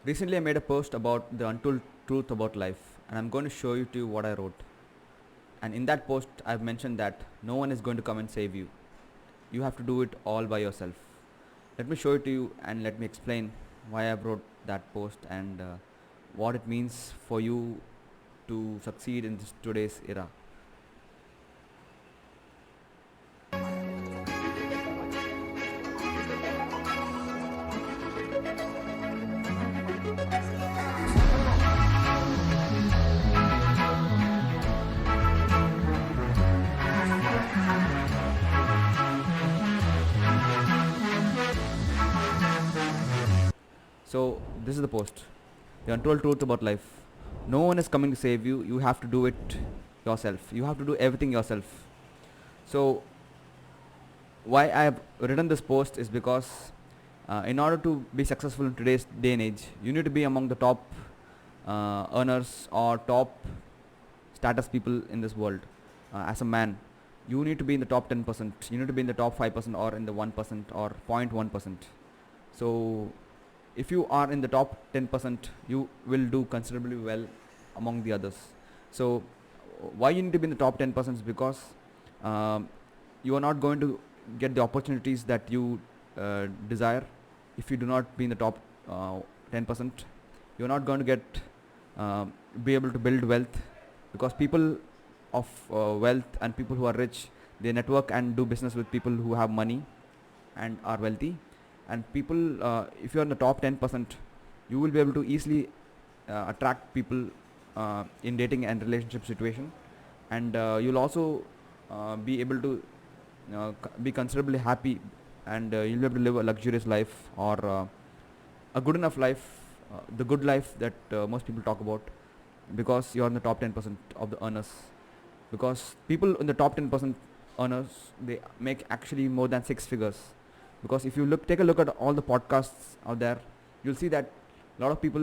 Recently, I made a post about the untold truth about life, and I'm going to show you to you what I wrote. And in that post, I've mentioned that no one is going to come and save you. You have to do it all by yourself. Let me show it to you and let me explain why I wrote that post and what it means for you to succeed in this today's era. So, this is the post. The untold truth about life. No one is coming to save you. You have to do it yourself. You have to do everything yourself. So, why I have written this post is because in order to be successful in today's day and age, you need to be among the top earners or top status people in this world. As a man, you need to be in the top 10%. You need to be in the top 5% or in the 1% or 0.1%. So, if you are in the top 10%, you will do considerably well among the others. So, why you need to be in the top 10% is because um, you are not going to get the opportunities that you desire if you do not be in the top 10%. You're not going to get be able to build wealth because people of wealth and people who are rich, they network and do business with people who have money and are wealthy. And people, if you're in the top 10%, you will be able to easily attract people in dating and relationship situation, and you'll also be able to be considerably happy, and you'll be able to live a luxurious life or a good enough life, the good life that most people talk about, because you're in the top 10% of the earners. Because people in the top 10% earners, they make actually more than six figures. Because if you take a look at all the podcasts out there, you'll see that a lot of people,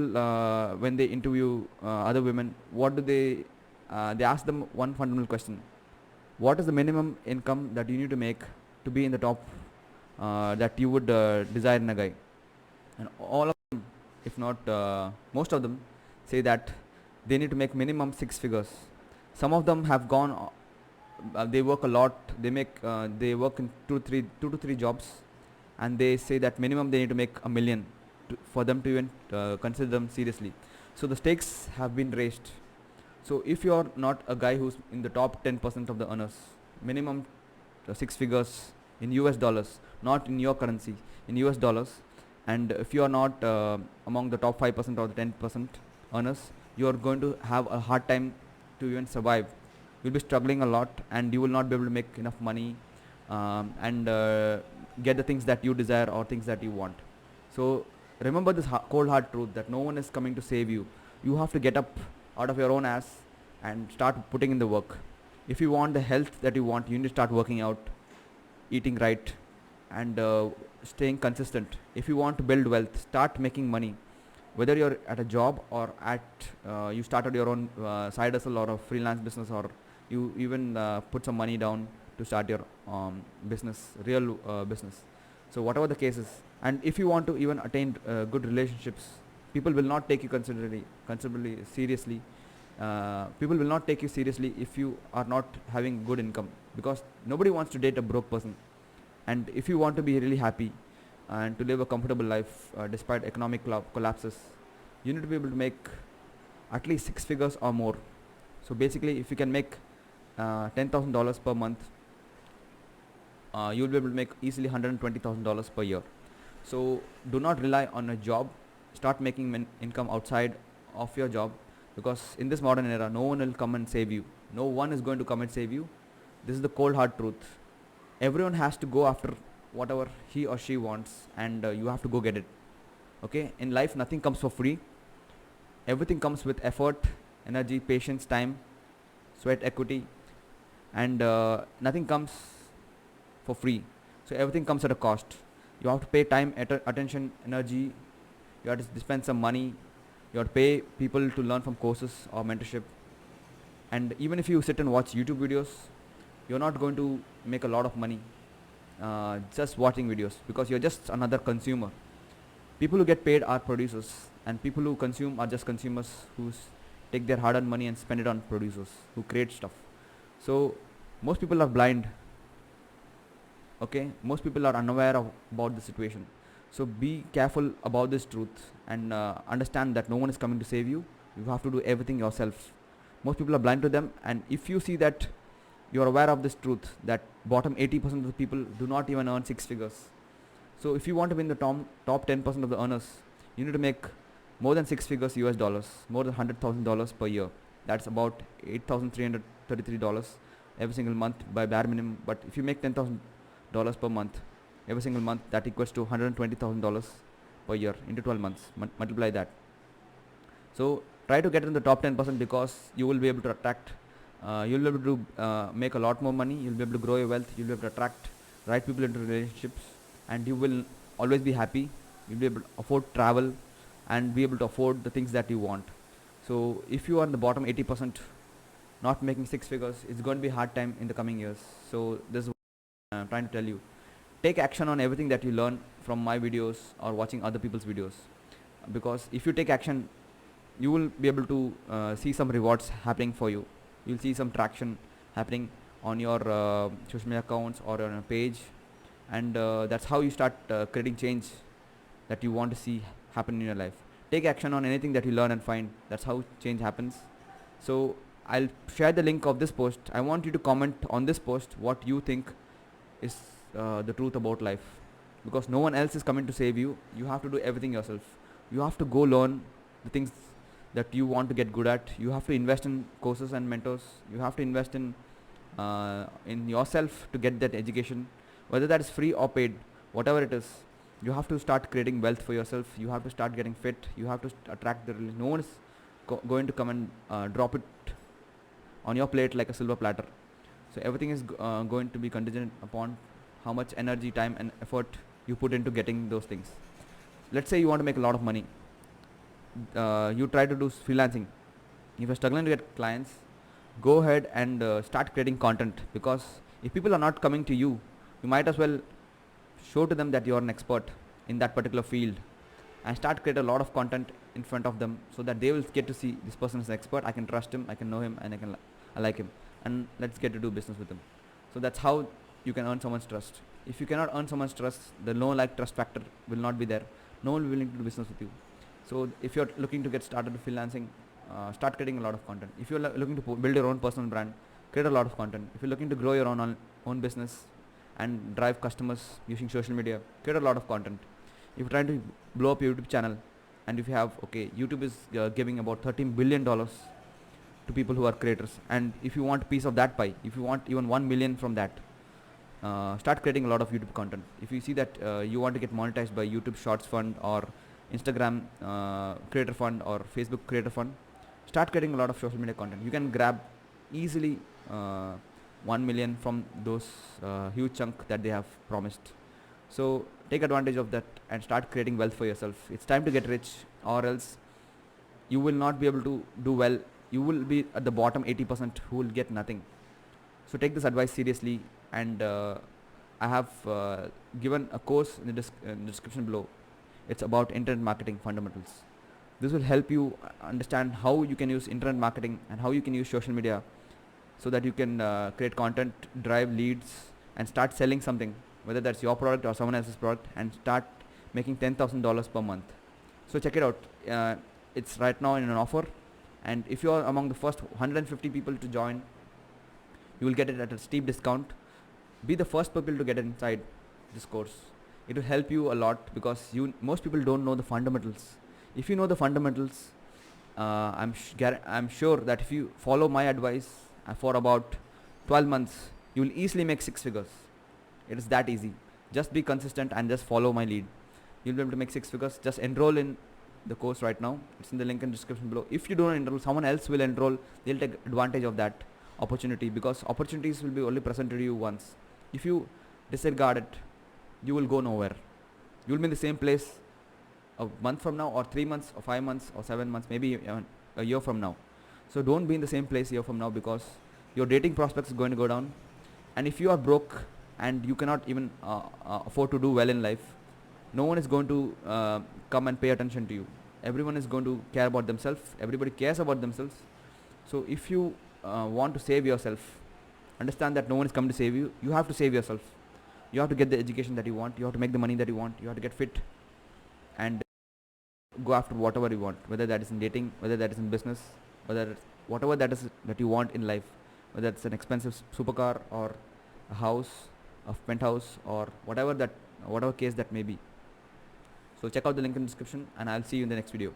when they interview other women, what do they ask them one fundamental question: what is the minimum income that you need to make to be in the top that you would desire in a guy? And all of them, if not most of them, say that they need to make minimum six figures. Some of them have gone, they work a lot, they work in two to three jobs, and they say that minimum they need to make a million for them to even consider them seriously. So the stakes have been raised. So if you are not a guy who's in the top 10% of the earners, minimum six figures in US dollars, not in your currency, in US dollars, and if you are not among the top 5% or the 10% earners, you are going to have a hard time to even survive. You'll be struggling a lot, and you will not be able to make enough money and get the things that you desire or things that you want. So remember this cold hard truth that no one is coming to save you. You have to get up out of your own ass and start putting in the work. If you want the health that you want, you need to start working out, eating right, and staying consistent. If you want to build wealth, start making money. Whether you're at a job or at you started your own side hustle or a freelance business, or you even put some money down to start your business, real business. So whatever the case is, and if you want to even attain good relationships, people will not take you considerably seriously. People will not take you seriously if you are not having good income, because nobody wants to date a broke person. And if you want to be really happy and to live a comfortable life despite economic collapses, you need to be able to make at least six figures or more. So basically, if you can make $10,000 per month, you'll be able to make easily $120,000 per year. So do not rely on a job. Start making income outside of your job, because in this modern era, no one will come and save you. No one is going to come and save you. This is the cold hard truth. Everyone has to go after whatever he or she wants, and you have to go get it. Okay, in life nothing comes for free. Everything comes with effort, energy, patience, time, sweat equity, and nothing comes for free. So everything comes at a cost. You have to pay time, attention, energy. You have to spend some money. You have to pay people to learn from courses or mentorship. And even if you sit and watch YouTube videos, you're not going to make a lot of money just watching videos, because you're just another consumer. People who get paid are producers. and people who consume are just consumers who take their hard-earned money and spend it on producers who create stuff. So most people are blind. Okay, most people are unaware about the situation. So be careful about this truth, and understand that no one is coming to save you. You have to do everything yourself. Most people are blind to them, and if you see that you are aware of this truth, that bottom 80% of the people do not even earn six figures. So if you want to be in the top 10% of the earners, you need to make more than six figures US dollars, more than $100,000 per year. That's about $8,333 every single month by bare minimum. But if you make $10,000 per month every single month, that equals to $120,000 per year into 12 months. Multiply that. So try to get in the top 10%, because you will be able to attract, you'll be able to make a lot more money. You'll be able to grow your wealth. You'll be able to attract right people into relationships, and you will always be happy. You'll be able to afford travel and be able to afford the things that you want. So if you are in the bottom 80%, not making six figures, it's going to be a hard time in the coming years. So this is what I'm trying to tell you. Take action on everything that you learn from my videos or watching other people's videos, because if you take action, you will be able to see some rewards happening for you. You'll see some traction happening on your social media accounts or on a page, and that's how you start creating change that you want to see happen in your life. Take action on anything that you learn and find. That's how change happens. So I'll share the link of this post. I want you to comment on this post what you think is the truth about life, because no one else is coming to save you. You have to do everything yourself. You have to go learn the things that you want to get good at. You have to invest in courses and mentors. You have to invest in yourself to get that education, whether that is free or paid, whatever it is. You have to start creating wealth for yourself. You have to start getting fit. You have to attract the no one is going to come and drop it on your plate like a silver platter. So everything is going to be contingent upon how much energy, time and effort you put into getting those things. Let's say you want to make a lot of money. You try to do freelancing. If you're struggling to get clients, go ahead and start creating content, because if people are not coming to you, you might as well show to them that you're an expert in that particular field, and start create a lot of content in front of them, so that they will get to see this person is an expert. I can trust him, I can know him, and I like him, and let's get to do business with him. So that's how you can earn someone's trust. If you cannot earn someone's trust, the no like trust factor will not be there. No one will be willing to do business with you. So if you're looking to get started with freelancing, start creating a lot of content. If you're looking to build your own personal brand, create a lot of content. If you're looking to grow your own business and drive customers using social media, create a lot of content. If you're trying to blow up your YouTube channel, and if you have, YouTube is giving about $13 billion to people who are creators, and if you want a piece of that pie, if you want even 1 million from that, start creating a lot of YouTube content. If you see that you want to get monetized by YouTube Shorts Fund or Instagram Creator Fund or Facebook Creator Fund, start creating a lot of social media content. You can grab easily 1 million from those huge chunk that they have promised. So take advantage of that and start creating wealth for yourself. It's time to get rich, or else you will not be able to do well. You will be at the bottom 80% who will get nothing. So take this advice seriously, and I have given a course in the description below. It's about internet marketing fundamentals. This will help you understand how you can use internet marketing and how you can use social media, so that you can create content, drive leads, and start selling something, whether that's your product or someone else's product, and start making $10,000 per month. So check it out. It's right now in an offer, and if you are among the first 150 people to join, you will get it at a steep discount. Be the first people to get inside this course. It will help you a lot, because most people don't know the fundamentals. If you know the fundamentals, I'm sure that if you follow my advice for about 12 months, you will easily make six figures. It is that easy. Just be consistent and just follow my lead. You'll be able to make six figures. Just enroll in the course right now. It's in the link in the description below. If you don't enroll, someone else will enroll. They'll take advantage of that opportunity, because opportunities will be only presented to you once. If you disregard it, you will go nowhere. You will be in the same place a month from now, or 3 months, or 5 months, or 7 months, maybe a year from now. So don't be in the same place a year from now, because your dating prospects is going to go down. And if you are broke and you cannot even afford to do well in life, no one is going to come and pay attention to you. everyone is going to care about themselves. Everybody cares about themselves. So if you want to save yourself, understand that no one is coming to save you. You have to save yourself. You have to get the education that you want. You have to make the money that you want. You have to get fit and go after whatever you want, whether that is in dating, whether that is in business, whether whatever that is that you want in life, whether it's an expensive supercar or a house, a penthouse, or whatever case that may be. So check out the link in the description, and I'll see you in the next video.